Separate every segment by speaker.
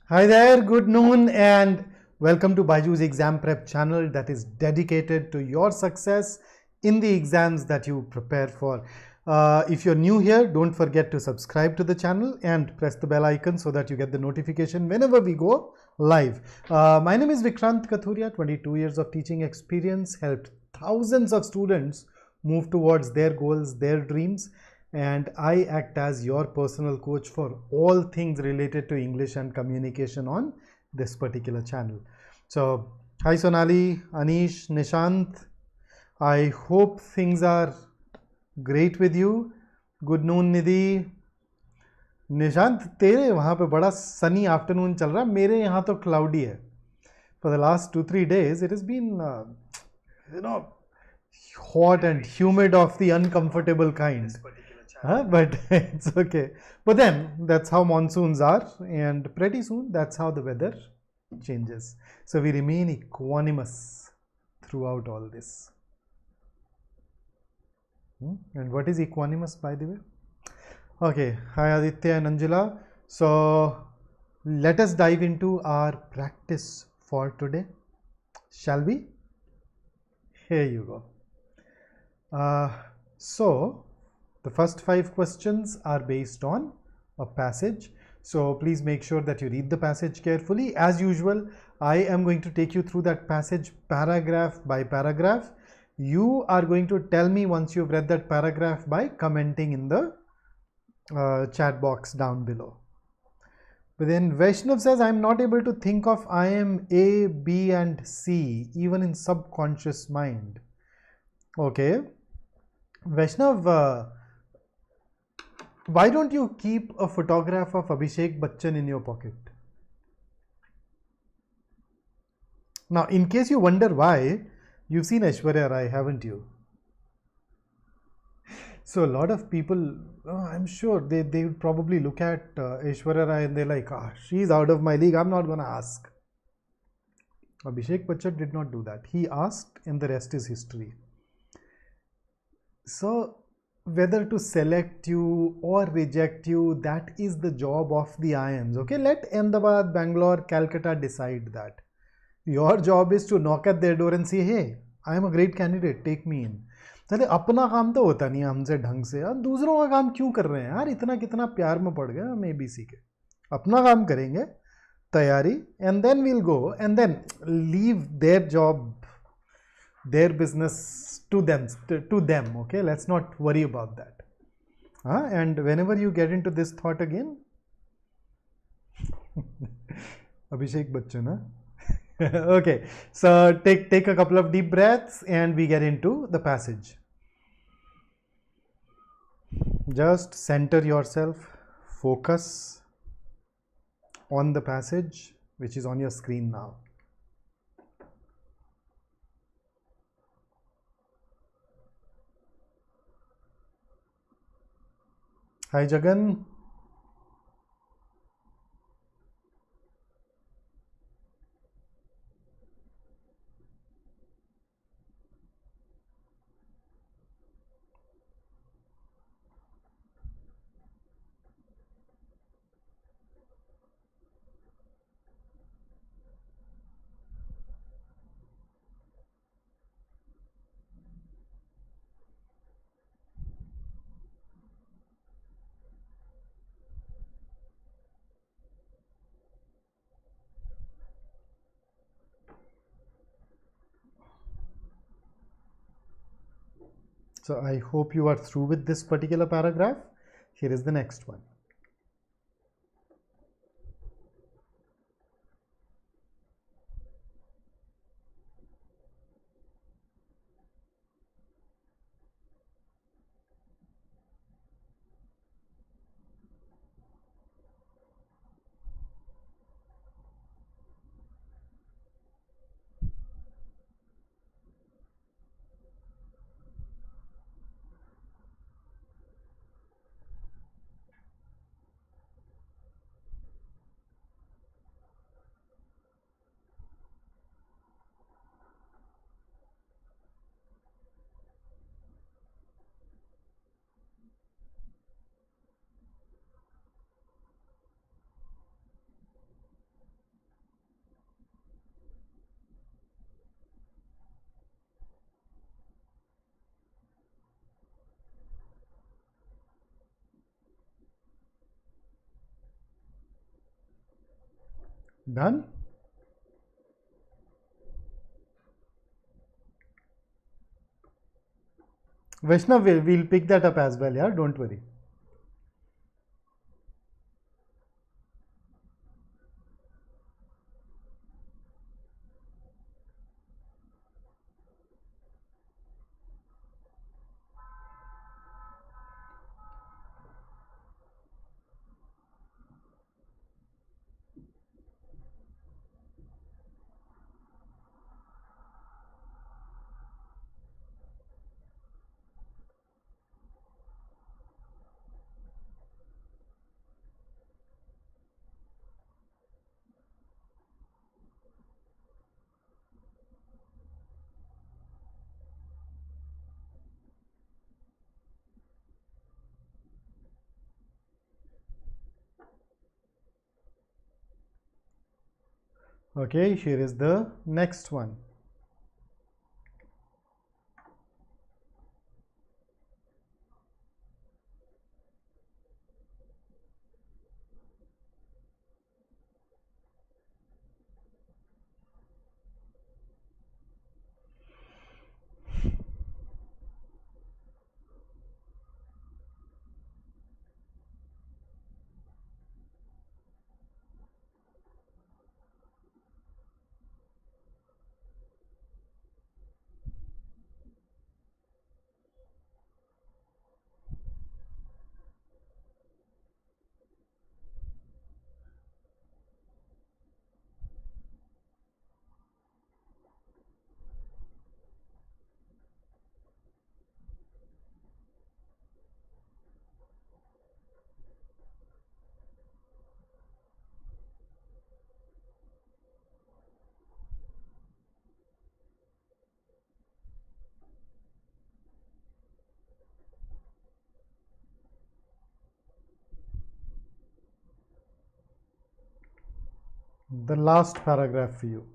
Speaker 1: Hi there, good noon, and welcome to BYJU'S exam prep channel that is dedicated to your success in the exams that you prepare for. If you're new here, don't forget to subscribe to the channel and press the bell icon so that you get the notification whenever we go live. My name is Vikrant Kathuria, 22 years of teaching experience, helped thousands of students move towards their goals, their dreams, and I act as your personal coach for all things related to English and communication on this particular channel. So, hi Sonali, Anish, Nishant. I hope things are great with you. Good noon, Nidhi. Nishant तेरे वहाँ पे बड़ा Sunny afternoon चल रहा है, मेरे यहाँ तो क्लाउडी है. For the last 2-3 days it has been hot and humid of the uncomfortable kind. But it's okay. But then that's how monsoons are, and pretty soon that's how the weather changes. So we remain equanimous throughout all this. And what is equanimous, by the way? Okay, hi Aditya and Anjula. So let us dive into our practice for today, shall we? Here you go. So the first 5 questions are based on a passage. So please make sure that you read the passage carefully. As usual, I am going to take you through that passage paragraph by paragraph. You are going to tell me once you've read that paragraph by commenting in the chat box down below. But then Vaishnav says, I am not able to think of I am A, B and C even in subconscious mind. Okay. Vaishnav, why don't you keep a photograph of Abhishek Bachchan in your pocket? Now, in case you wonder why, you've seen Aishwarya Rai, haven't you? So a lot of people, I'm sure they would probably look at Aishwarya Rai and they're like, she's out of my league, I'm not going to ask. Abhishek Bachchan did not do that. He asked and the rest is history. So whether to select you or reject you, that is the job of the IIMs. Okay, let Ahmedabad, Bangalore, Calcutta decide that. Your job is to knock at their door and say, hey, I am a great candidate, take me in. चले अपना काम तो होता नहीं हमसे ढंग से, यार दूसरों का काम क्यों कर रहे हैं यार, इतना कितना प्यार में पड़ गए हम एबीसी के. अपना काम करेंगे, तैयारी, and then we'll go and then leave their job, their business to them. Okay, let's not worry about that. And whenever you get into this thought again, Abhishek Bachchan, okay, so take a couple of deep breaths and we get into the passage. Just center yourself, focus on the passage which is on your screen now. Hi Jagan. So I hope you are through with this particular paragraph. Here is the next one. Done? Vaishnav, we'll pick that up as well, yeah, don't worry. Okay, here is the next one. The last paragraph for you.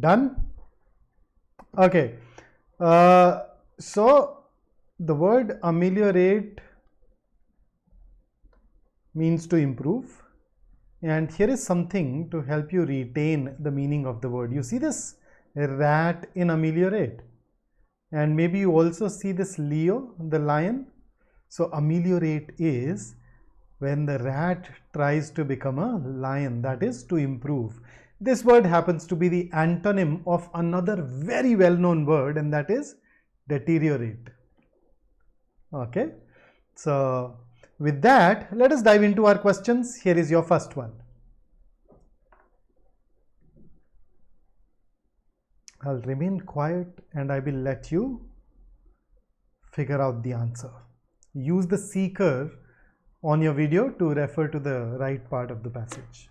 Speaker 1: Done? Okay. So the word ameliorate means to improve, and here is something to help you retain the meaning of the word. You see this rat in ameliorate, and maybe you also see this Leo, the lion. So ameliorate is when the rat tries to become a lion, that is to improve. This word happens to be the antonym of another very well-known word, and that is deteriorate. Okay, so with that, let us dive into our questions. Here is your first one. I'll remain quiet and I will let you figure out the answer. Use the seeker on your video to refer to the right part of the passage.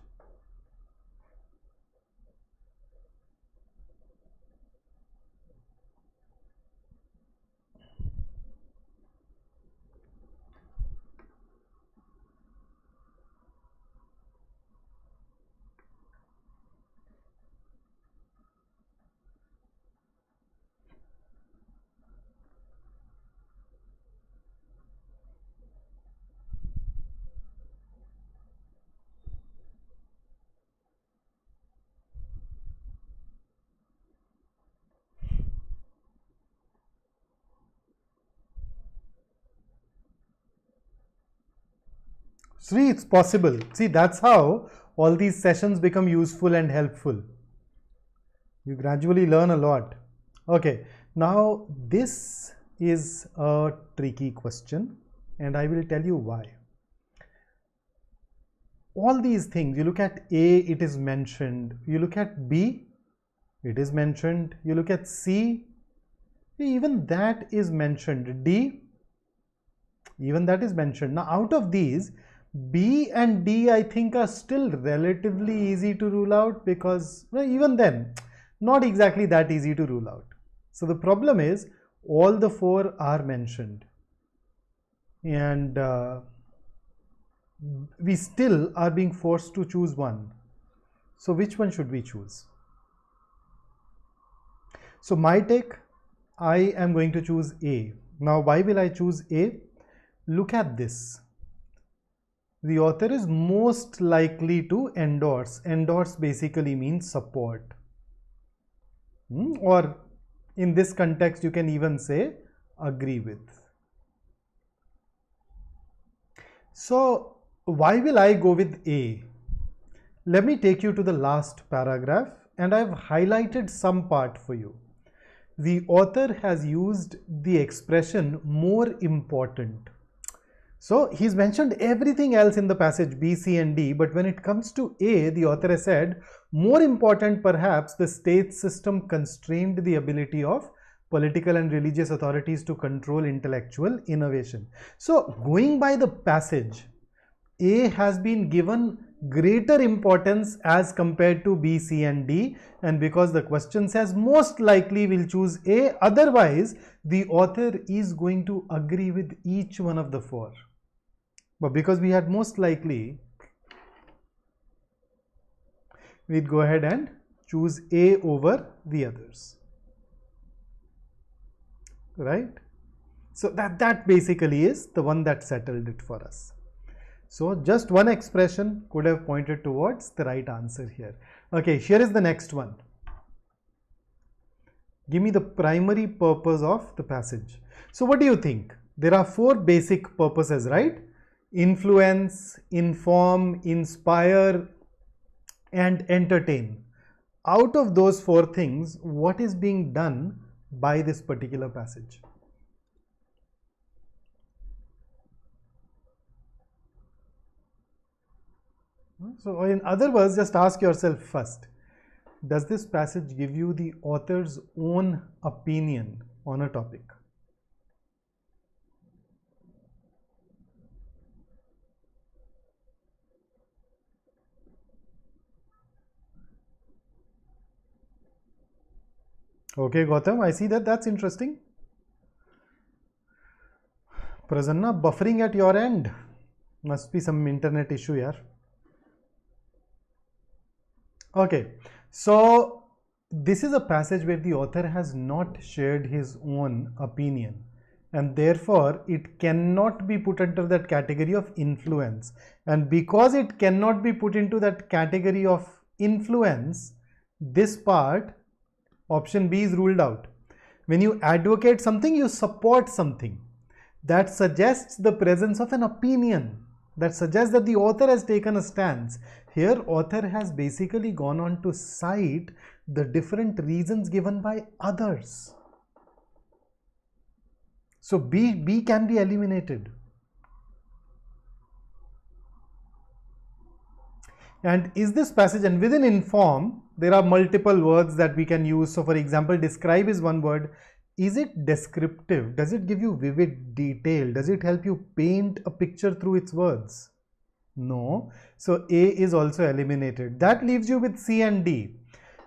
Speaker 1: See, it's possible. See, that's how all these sessions become useful and helpful. You gradually learn a lot. Okay, now this is a tricky question and I will tell you why. All these things, you look at A, it is mentioned. You look at B, it is mentioned. You look at C, even that is mentioned. D, even that is mentioned. Now out of these, B and D I think are still relatively easy to rule out, because well, even then not exactly that easy to rule out. So the problem is all the four are mentioned and we still are being forced to choose one. So which one should we choose? So my take, I am going to choose A. Now why will I choose A? Look at this. The author is most likely to endorse. Endorse basically means support. Or in this context, you can even say agree with. So why will I go with A? Let me take you to the last paragraph and I've highlighted some part for you. The author has used the expression more important. So he's mentioned everything else in the passage B, C and D, but when it comes to A, the author has said, more important perhaps, the state system constrained the ability of political and religious authorities to control intellectual innovation. So going by the passage, A has been given greater importance as compared to B, C and D, and because the question says most likely we'll choose A, otherwise the author is going to agree with each one of the four. But because we had most likely, we'd go ahead and choose A over the others, right? So that basically is the one that settled it for us. So just one expression could have pointed towards the right answer here. Okay, here is the next one. Give me the primary purpose of the passage. So what do you think? There are four basic purposes, right? Influence, inform, inspire and entertain. Out of those four things, what is being done by this particular passage? So in other words, just ask yourself first, does this passage give you the author's own opinion on a topic? Okay, Gautam, I see that. That's interesting. Prasanna, buffering at your end. Must be some internet issue here. Okay, so this is a passage where the author has not shared his own opinion, and therefore it cannot be put under that category of influence. And because it cannot be put into that category of influence, this part, option B, is ruled out. When you advocate something, you support something. That suggests the presence of an opinion. That suggests that the author has taken a stance. Here, author has basically gone on to cite the different reasons given by others. So B can be eliminated. And is this passage, and within inform, there are multiple words that we can use. So for example, describe is one word. Is it descriptive? Does it give you vivid detail? Does it help you paint a picture through its words? No. So A is also eliminated. That leaves you with C and D.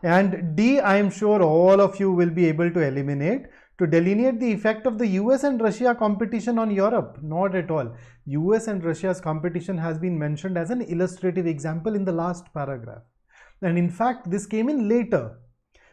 Speaker 1: And D, I am sure all of you will be able to eliminate. To delineate the effect of the US and Russia competition on Europe. Not at all. US and Russia's competition has been mentioned as an illustrative example in the last paragraph. And in fact, this came in later.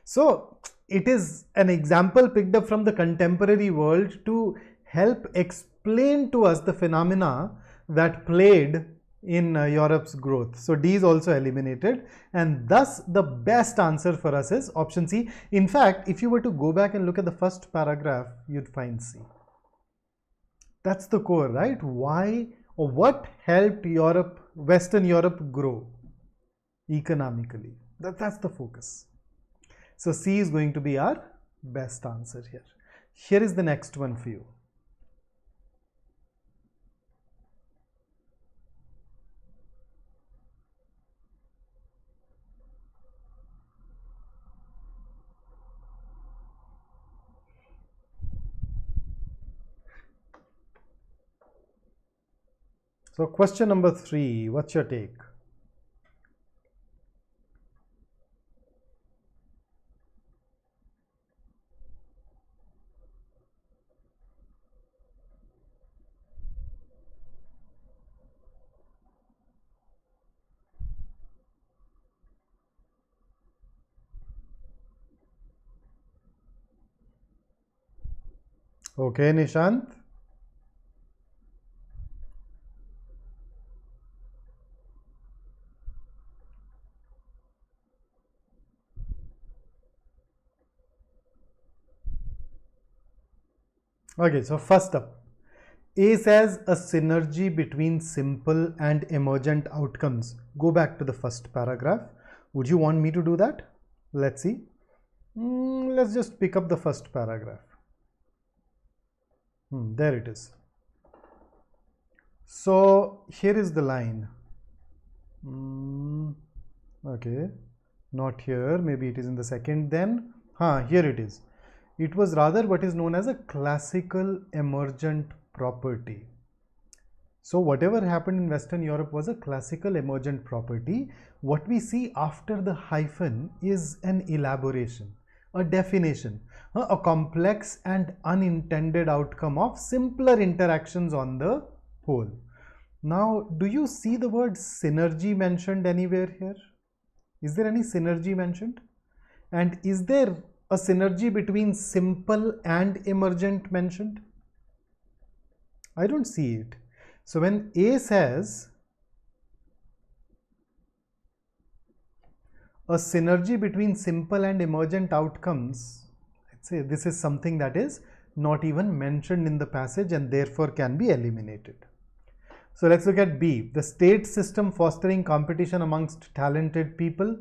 Speaker 1: So it is an example picked up from the contemporary world to help explain to us the phenomena that played in Europe's growth. So D is also eliminated, and thus the best answer for us is option C. In fact, if you were to go back and look at the first paragraph, you'd find C. That's the core, right? Why Or what helped Western Europe grow economically? That's the focus. So C is going to be our best answer here. Here is the next one for you. So question number 3, what's your take? Okay, Nishant. Okay, so first up, A says a synergy between simple and emergent outcomes. Go back to the first paragraph. Would you want me to do that? Let's see. Let's just pick up the first paragraph. There it is. So here is the line. Okay, not here. Maybe it is in the second then. Here it is. It was rather what is known as a classical emergent property. So whatever happened in Western Europe was a classical emergent property. What we see after the hyphen is an elaboration, a definition, a complex and unintended outcome of simpler interactions on the whole. Now, do you see the word synergy mentioned anywhere here? Is there any synergy mentioned? And is there a synergy between simple and emergent mentioned? I don't see it. So when A says a synergy between simple and emergent outcomes, let's say this is something that is not even mentioned in the passage and therefore can be eliminated. So let's look at B, the state system fostering competition amongst talented people.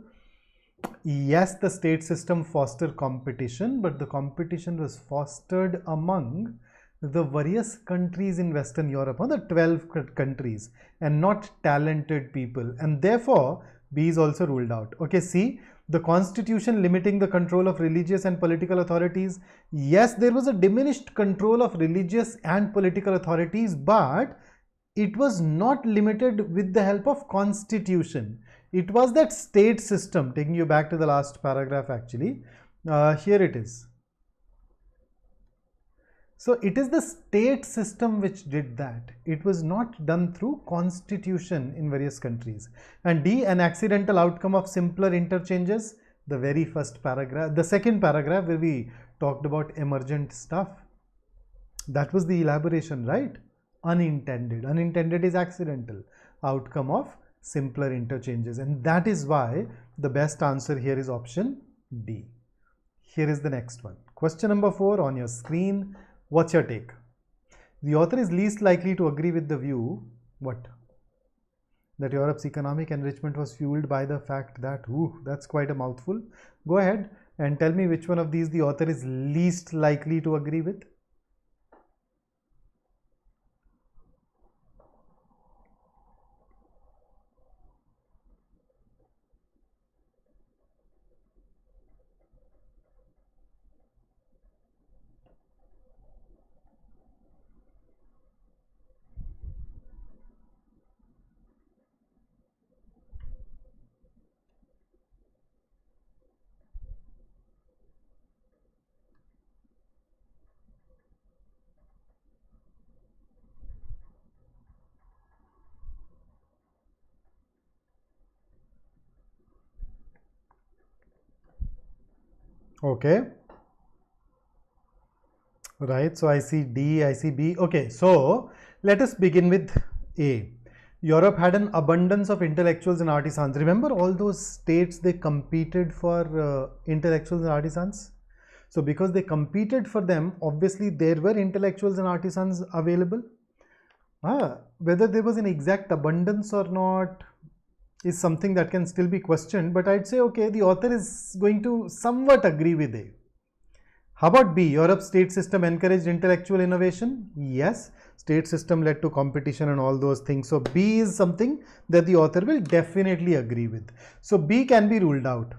Speaker 1: Yes, the state system fostered competition, but the competition was fostered among the various countries in Western Europe, or the 12 countries, and not talented people, and therefore B is also ruled out. Okay, C, the constitution limiting the control of religious and political authorities. Yes, there was a diminished control of religious and political authorities, but it was not limited with the help of constitution. It was that state system, taking you back to the last paragraph actually. Here it is. So it is the state system which did that. It was not done through constitution in various countries. And D, an accidental outcome of simpler interchanges. The very first paragraph, the second paragraph where we talked about emergent stuff. That was the elaboration, right? Unintended. Unintended is accidental outcome of simpler interchanges, and that is why the best answer here is option D. Here is the next one. Question number 4 on your screen. What's your take? The author is least likely to agree with the view, what? That Europe's economic enrichment was fueled by the fact that, that's quite a mouthful. Go ahead and tell me which one of these the author is least likely to agree with. Okay, right, so I see D, I see B. Okay, so let us begin with A. Europe had an abundance of intellectuals and artisans. Remember all those states, they competed for intellectuals and artisans? So because they competed for them, obviously there were intellectuals and artisans available. Whether there was an exact abundance or not is something that can still be questioned, but I'd say, okay, the author is going to somewhat agree with A. How about B? Europe's state system encouraged intellectual innovation. Yes, state system led to competition and all those things. So B is something that the author will definitely agree with. So B can be ruled out.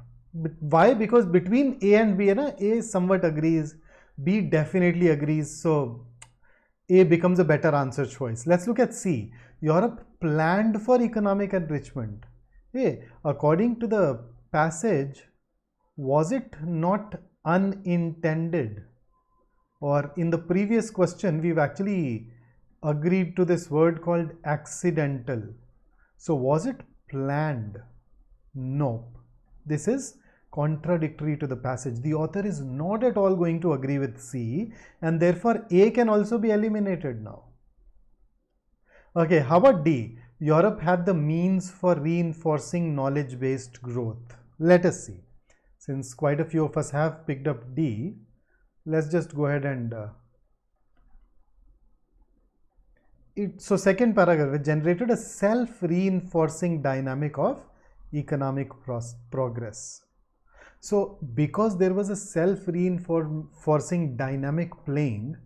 Speaker 1: Why? Because between A and B, A somewhat agrees, B definitely agrees. So A becomes a better answer choice. Let's look at C. Europe planned for economic enrichment. Hey, according to the passage, was it not unintended? Or in the previous question, we've actually agreed to this word called accidental. So was it planned? Nope. This is contradictory to the passage. The author is not at all going to agree with C, and therefore A can also be eliminated now. Okay, how about D? Europe had the means for reinforcing knowledge-based growth. Let us see. Since quite a few of us have picked up D, let's just go ahead and so second paragraph, it generated a self-reinforcing dynamic of economic progress. So because there was a self-reinforcing dynamic playing,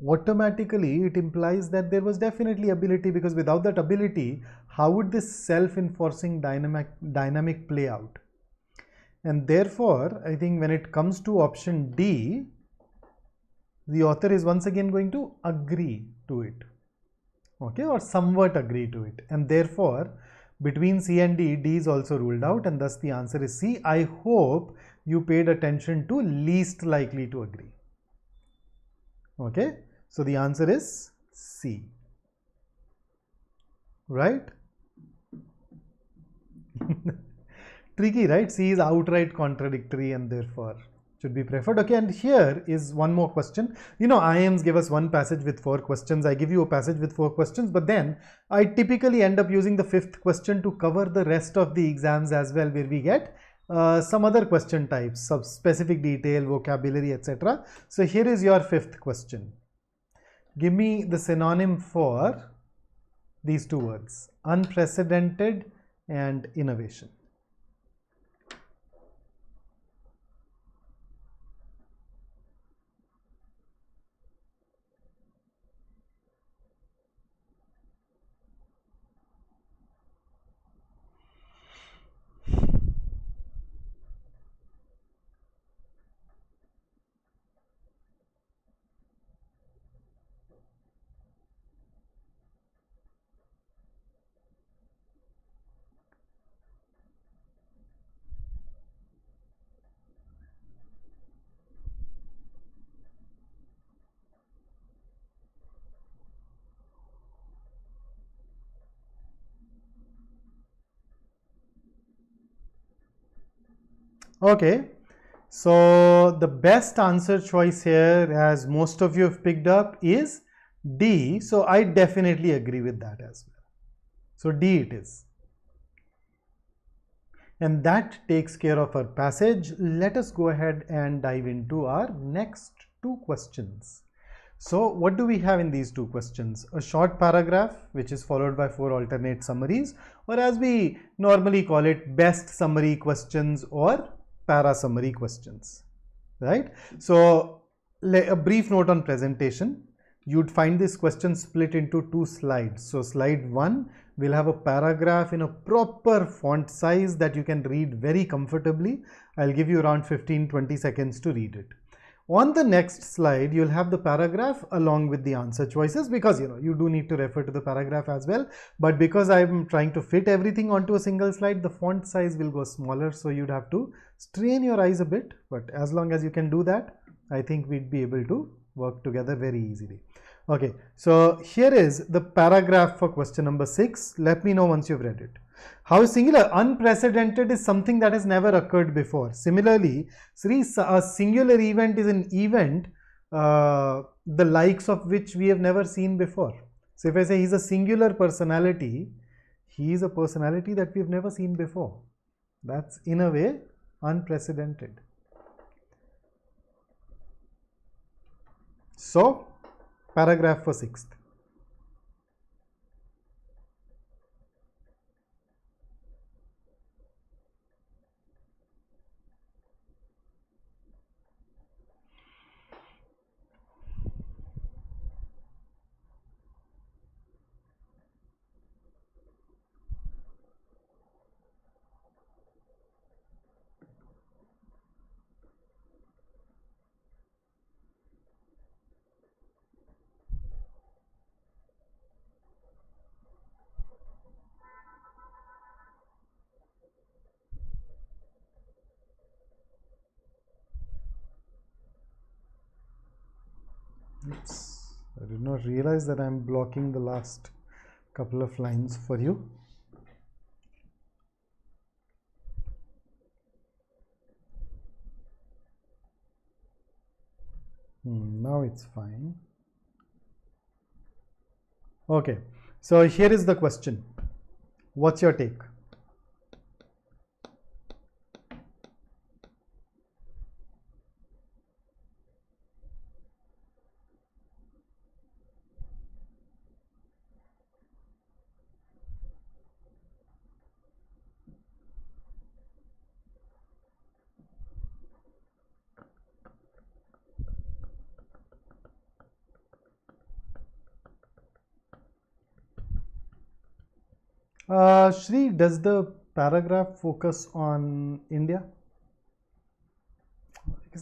Speaker 1: automatically it implies that there was definitely ability, because without that ability, how would this self-enforcing dynamic play out? And therefore, I think when it comes to option D, the author is once again going to agree to it, okay, or somewhat agree to it. And therefore, between C and D, D is also ruled out, and thus the answer is C. I hope you paid attention to least likely to agree. Okay, so the answer is C, right? Tricky, right? C is outright contradictory and therefore should be preferred. Okay, and here is one more question. You know, IIMs give us one passage with 4 questions. I give you a passage with 4 questions, but then I typically end up using the 5th question to cover the rest of the exams as well, where we get some other question types, some specific detail, vocabulary, etc. So here is your 5th question. Give me the synonym for these 2 words, unprecedented and innovation. Okay, so the best answer choice here, as most of you have picked up, is D. So I definitely agree with that as well. So D it is. And that takes care of our passage. Let us go ahead and dive into our next 2 questions. So what do we have in these 2 questions? A short paragraph which is followed by 4 alternate summaries, or as we normally call it, best summary questions or para summary questions, right? So a brief note on presentation. You'd find this question split into 2 slides. So slide 1 will have a paragraph in a proper font size that you can read very comfortably. I'll give you around 15-20 seconds to read it. On the next slide, you'll have the paragraph along with the answer choices, because you do need to refer to the paragraph as well. But because I'm trying to fit everything onto a single slide, the font size will go smaller. So you'd have to strain your eyes a bit. But as long as you can do that, I think we'd be able to work together very easily. Okay, so here is the paragraph for question number 6. Let me know once you've read it. How singular? Unprecedented is something that has never occurred before. Similarly, a singular event is an event the likes of which we have never seen before. So if I say he's a singular personality, he is a personality that we've never seen before. That's in a way unprecedented. So paragraph for 6th. Oops, I did not realize that I'm blocking the last couple of lines for you. Now it's fine. Okay, so here is the question. What's your take? Shri, does the paragraph focus on India?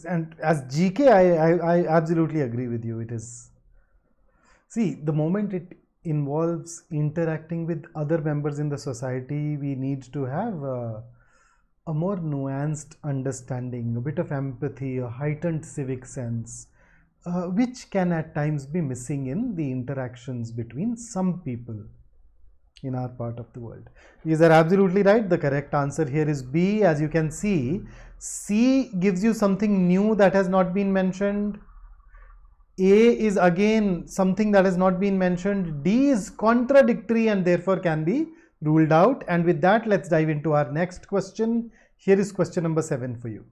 Speaker 1: And as GK, I absolutely agree with you. It is. See, the moment it involves interacting with other members in the society, we need to have a more nuanced understanding, a bit of empathy, a heightened civic sense, which can at times be missing in the interactions between some people in our part of the world. These are absolutely right. The correct answer here is B. As you can see, C gives you something new that has not been mentioned. A is again something that has not been mentioned. D is contradictory and therefore can be ruled out. And with that, let's dive into our next question. Here is question number 7 for you.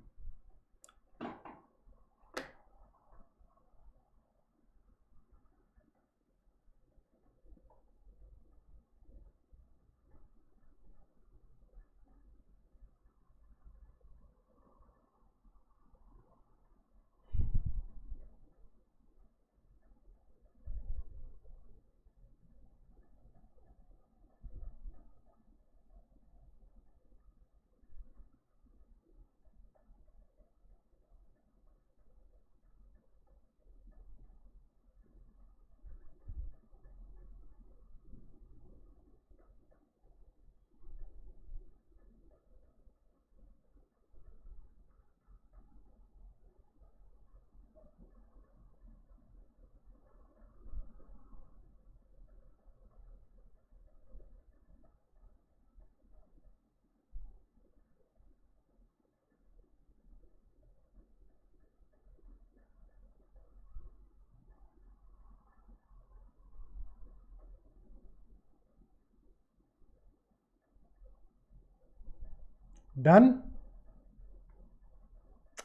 Speaker 1: Done?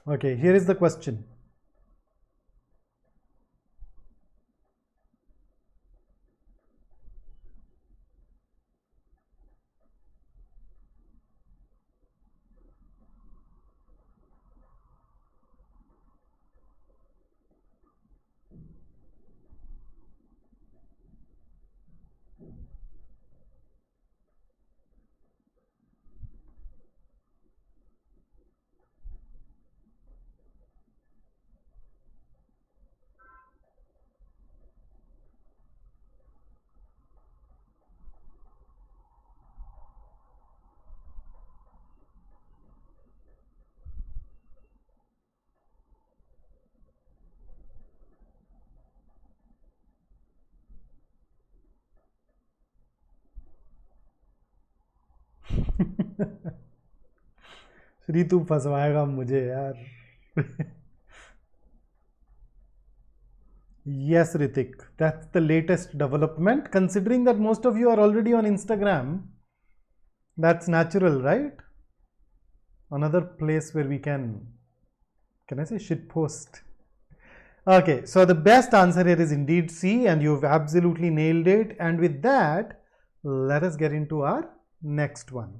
Speaker 1: Okay, here is the question. Shri तू फंसवाएगा मुझे यार. Yes, Ritik, that's the latest development. Considering that most of you are already on Instagram, that's natural, right? Another place where we can I say shit post? Okay, so the best answer here is indeed C, and you've absolutely nailed it. And with that, let us get into our next one.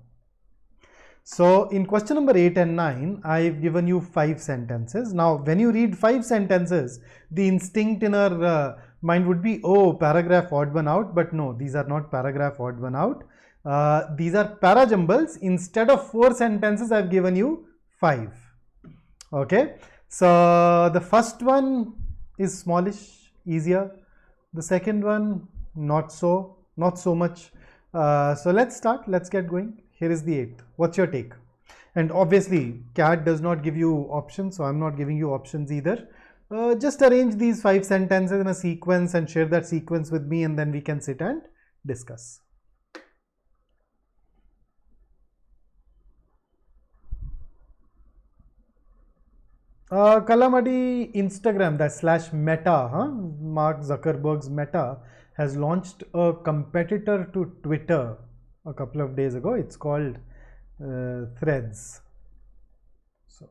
Speaker 1: So in question number 8 and 9, I've given you 5 sentences. Now, when you read 5 sentences, the instinct in our mind would be, oh, paragraph odd one out. But no, these are not paragraph odd one out. These are parajumbles. Instead of 4 sentences, I've given you 5. Okay. So the first one is smallish, easier. The second one, not so much. So let's start. Let's get going. Here is the 8th. What's your take? And obviously, CAT does not give you options, so I'm not giving you options either. just arrange these 5 sentences in a sequence and share that sequence with me, and then we can sit and discuss. Kalamadi Instagram, that /Meta, Mark Zuckerberg's Meta, has launched a competitor to Twitter a couple of days ago. It's called Threads. So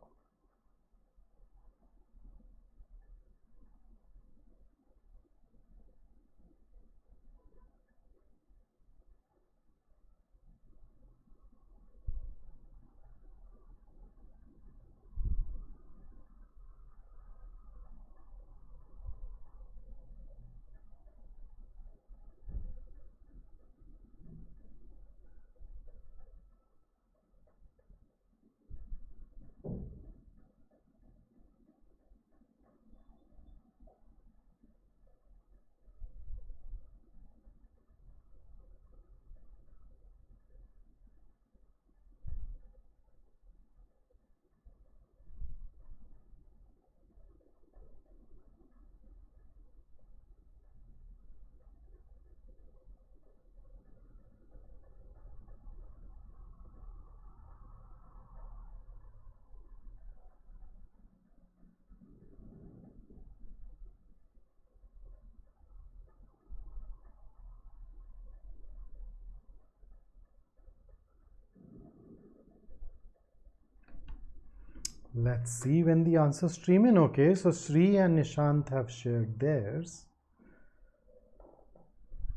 Speaker 1: let's see when the answers stream in. Okay, so Sri and Nishant have shared theirs.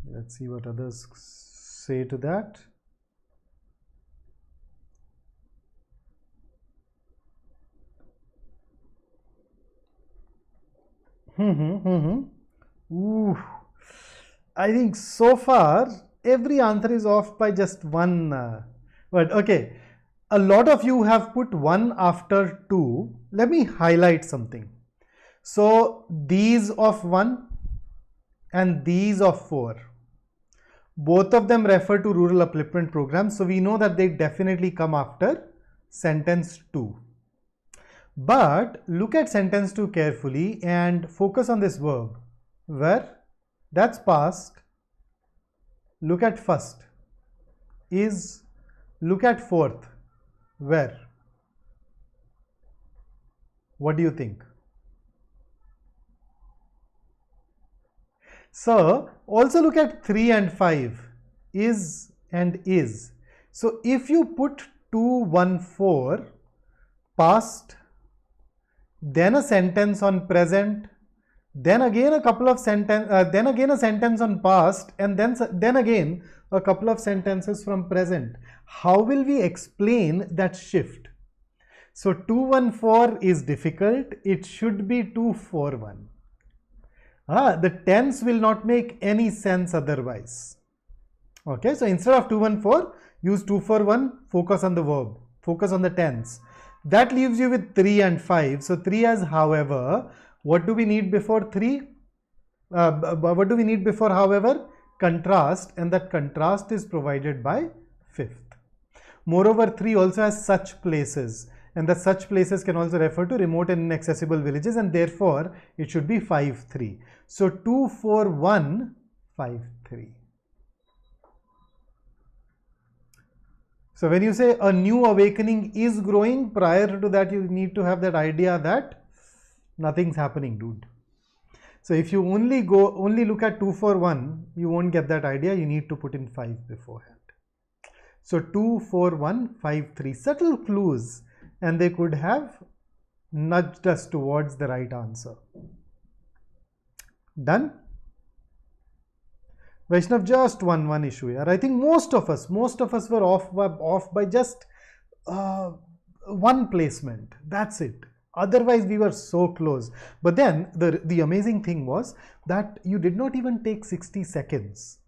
Speaker 1: Let's see what others say to that. Ooh, I think so far every answer is off by just one word. Okay, a lot of you have put 1 after 2. Let me highlight something. So these of 1 and these of 4, both of them refer to rural upliftment programs. So we know that they definitely come after sentence 2. But look at sentence 2 carefully and focus on this verb. Where? That's past. Look at first. Is. Look at fourth. Where? What do you think? So also look at 3 and 5. Is and is. So if you put 2, 1, 4, past, then a sentence on present, then again a couple of then again a sentence on past, and then again a couple of sentences from present. How will we explain that shift? So 2, 1, 4 is difficult. It should be 2, 4, 1. The tense will not make any sense otherwise. Okay, so instead of 2, 1, 4, use 2, 4, 1, focus on the verb, focus on the tense. That leaves you with 3 and 5. So 3 as however. What do we need before 3? What do we need before however? Contrast, and that contrast is provided by 5th. Moreover, 3 also has such places, and the such places can also refer to remote and inaccessible villages, and therefore it should be 5, 3. So 2, 4, 1, 5, 3. So when you say a new awakening is growing, prior to that you need to have that idea that nothing's happening, dude. So if you only look at 2, 4, 1, you won't get that idea. You need to put in 5 beforehand. So 2, 4, 1, 5, 3. Subtle clues, and they could have nudged us towards the right answer. Done? Vaishnav, just one issue here. I think most of us were off by just one placement. That's it. Otherwise, we were so close. But then the amazing thing was that you did not even take 60 seconds.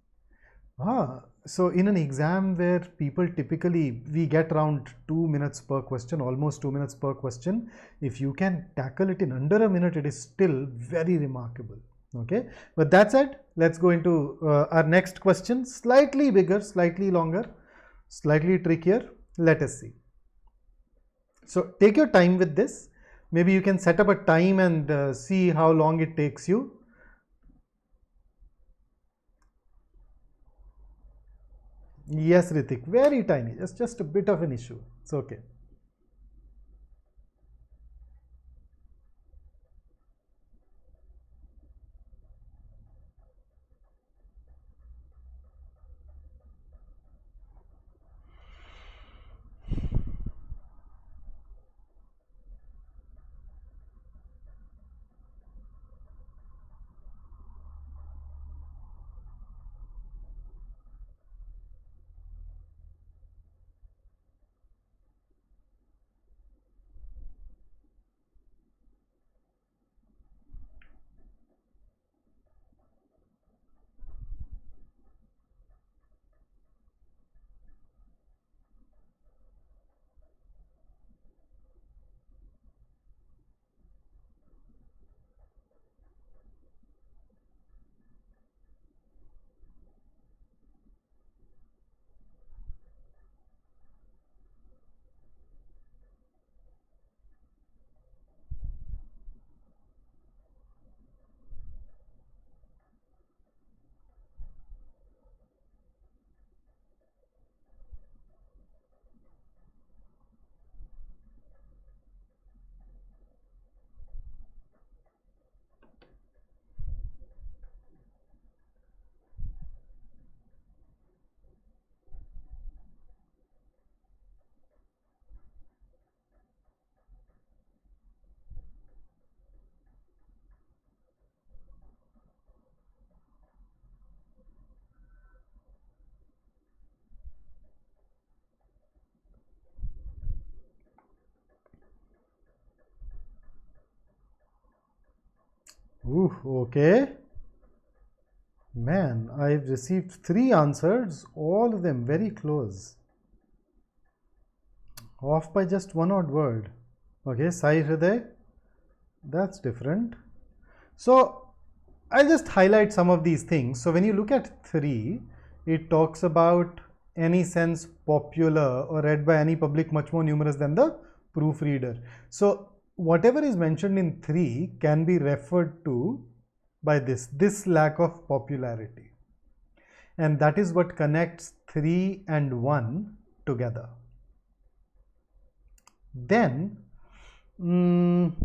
Speaker 1: So in an exam where people typically, we get around 2 minutes per question, almost 2 minutes per question. If you can tackle it in under a minute, it is still very remarkable. Okay, but that said, let's go into our next question. Slightly bigger, slightly longer, slightly trickier. Let us see. So take your time with this. Maybe you can set up a time and see how long it takes you. Yes, Ritik, very tiny, just a bit of an issue. It's okay. Ooh, okay. Man, I've received 3 answers, all of them very close. Off by just one odd word. Okay, Sai Hriday, that's different. So I'll just highlight some of these things. So when you look at 3, it talks about any sense popular or read by any public much more numerous than the proofreader. So whatever is mentioned in 3 can be referred to by this lack of popularity, and that is what connects 3 and 1 together. Then when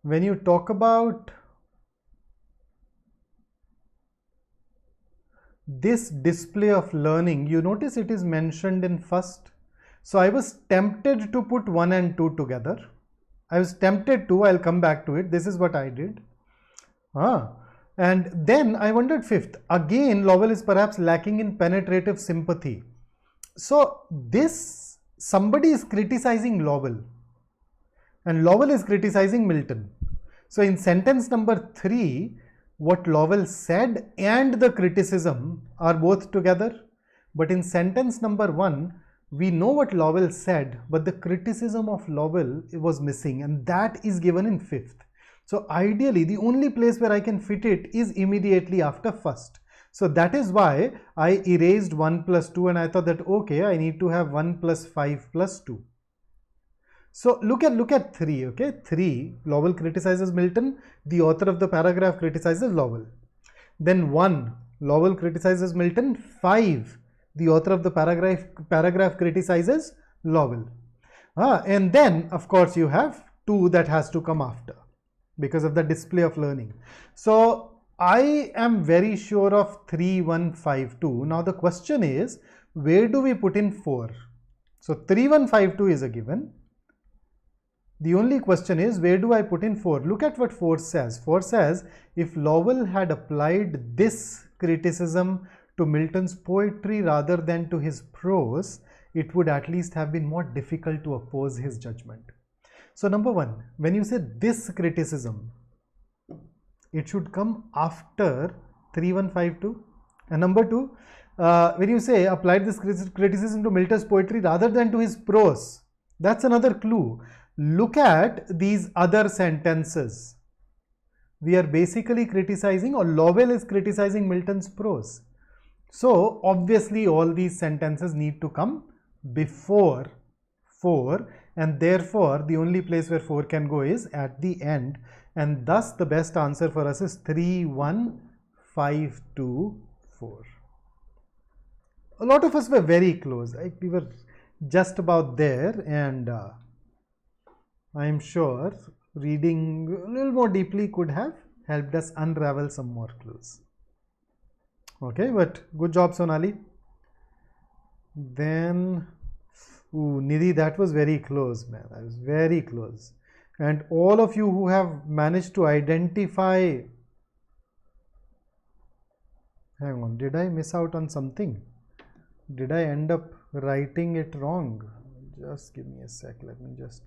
Speaker 1: you talk about this display of learning, you notice it is mentioned in first. So I was tempted to put 1 and 2 together. I was tempted to, I'll come back to it. This is what I did. And then I wondered fifth. Again, Lowell is perhaps lacking in penetrative sympathy. So this, somebody is criticizing Lowell and Lowell is criticizing Milton. So in sentence number 3, what Lowell said and the criticism are both together. But in sentence number 1, we know what Lowell said, but the criticism of Lowell was missing, and that is given in 5th. So ideally, the only place where I can fit it is immediately after first. So that is why I erased 1 plus 2, and I thought that, okay, I need to have 1 plus 5 plus 2. So look at 3, okay? 3, Lowell criticizes Milton, the author of the paragraph criticizes Lowell. Then 1, Lowell criticizes Milton, 5, the author of the paragraph criticizes Lowell. And then, of course, you have 2 that has to come after, because of the display of learning. So I am very sure of 3, 1, 5, 2. Now the question is, where do we put in 4? So 3, 1, 5, 2 is a given. The only question is, where do I put in 4? Look at what 4 says. 4 says, if Lowell had applied this criticism to Milton's poetry rather than to his prose, it would at least have been more difficult to oppose his judgment. So number 1, when you say this criticism, it should come after 3, 1, 5, 2. And number 2, when you say applied this criticism to Milton's poetry rather than to his prose, that's another clue. Look at these other sentences. We are basically criticizing, or Lowell is criticizing, Milton's prose. So obviously all these sentences need to come before 4, and therefore the only place where 4 can go is at the end, and thus the best answer for us is 31524. A lot of us were very close, right? We were just about there, and I am sure reading a little more deeply could have helped us unravel some more clues. Okay, but good job, Sonali. Then, Nidhi, that was very close, man. That was very close. And all of you who have managed to identify, hang on, did I miss out on something? Did I end up writing it wrong? Just give me a sec. Let me just.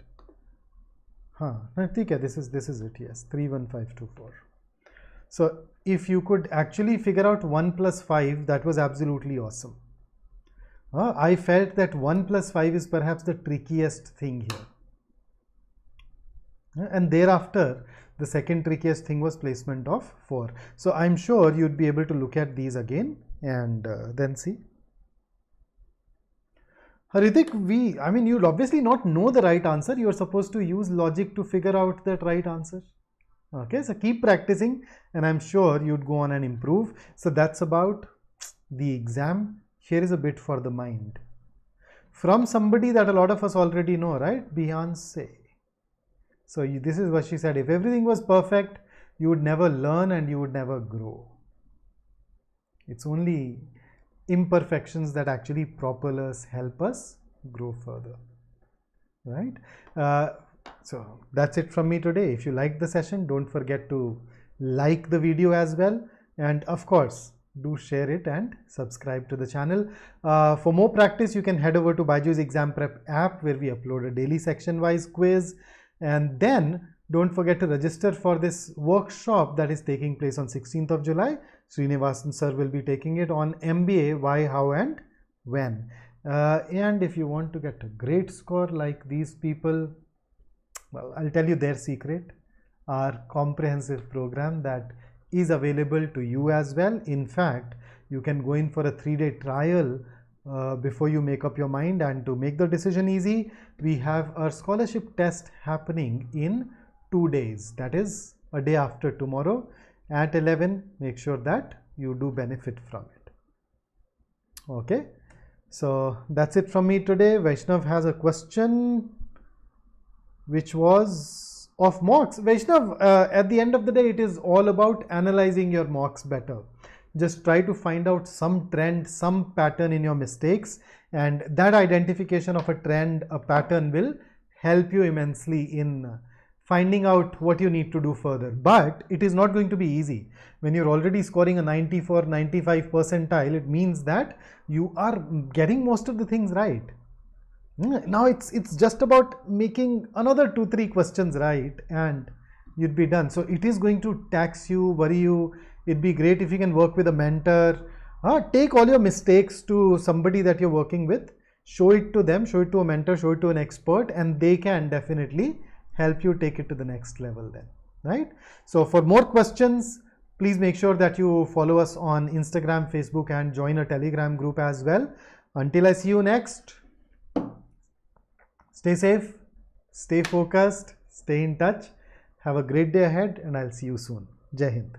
Speaker 1: This is it. Yes, 31524. So if you could actually figure out 1 plus 5, that was absolutely awesome. I felt that 1 plus 5 is perhaps the trickiest thing here. And thereafter, the second trickiest thing was placement of 4. So I'm sure you'd be able to look at these again and then see. Haritik, you'll obviously not know the right answer. You're supposed to use logic to figure out that right answer. Okay, so keep practicing and I'm sure you'd go on and improve. So that's about the exam. Here is a bit for the mind. From somebody that a lot of us already know, right? Beyonce. So this is what she said. If everything was perfect, you would never learn and you would never grow. It's only imperfections that actually propel us, help us grow further, right? So that's it from me today. If you liked the session, don't forget to like the video as well, and of course do share it and subscribe to the channel. For more practice, you can head over to BYJU'S Exam Prep app, where we upload a daily section wise quiz, and then don't forget to register for this workshop that is taking place on 16th of July. Srinivasan sir will be taking it on MBA, why, how and when. And if you want to get a great score like these people, well, I'll tell you their secret. Our comprehensive program that is available to you as well. In fact, you can go in for a 3-day trial before you make up your mind, and to make the decision easy, we have our scholarship test happening in 2 days. That is a day after tomorrow at 11. Make sure that you do benefit from it. Okay, so that's it from me today. Vaishnav has a question which was of mocks. Vaishnav, at the end of the day, it is all about analyzing your mocks better. Just try to find out some trend, some pattern in your mistakes, and that identification of a trend, a pattern will help you immensely in finding out what you need to do further. But it is not going to be easy. When you're already scoring a 94, 95 percentile, it means that you are getting most of the things right. Now it's just about making another 2-3 questions right and you'd be done. So it is going to tax you, worry you. It'd be great if you can work with a mentor. Take all your mistakes to somebody that you're working with, show it to them, show it to a mentor, show it to an expert, and they can definitely help you take it to the next level then, right? So for more questions, please make sure that you follow us on Instagram, Facebook, and join a Telegram group as well. Until I see you next, stay safe, stay focused, stay in touch. Have a great day ahead, and I'll see you soon. Jai Hind.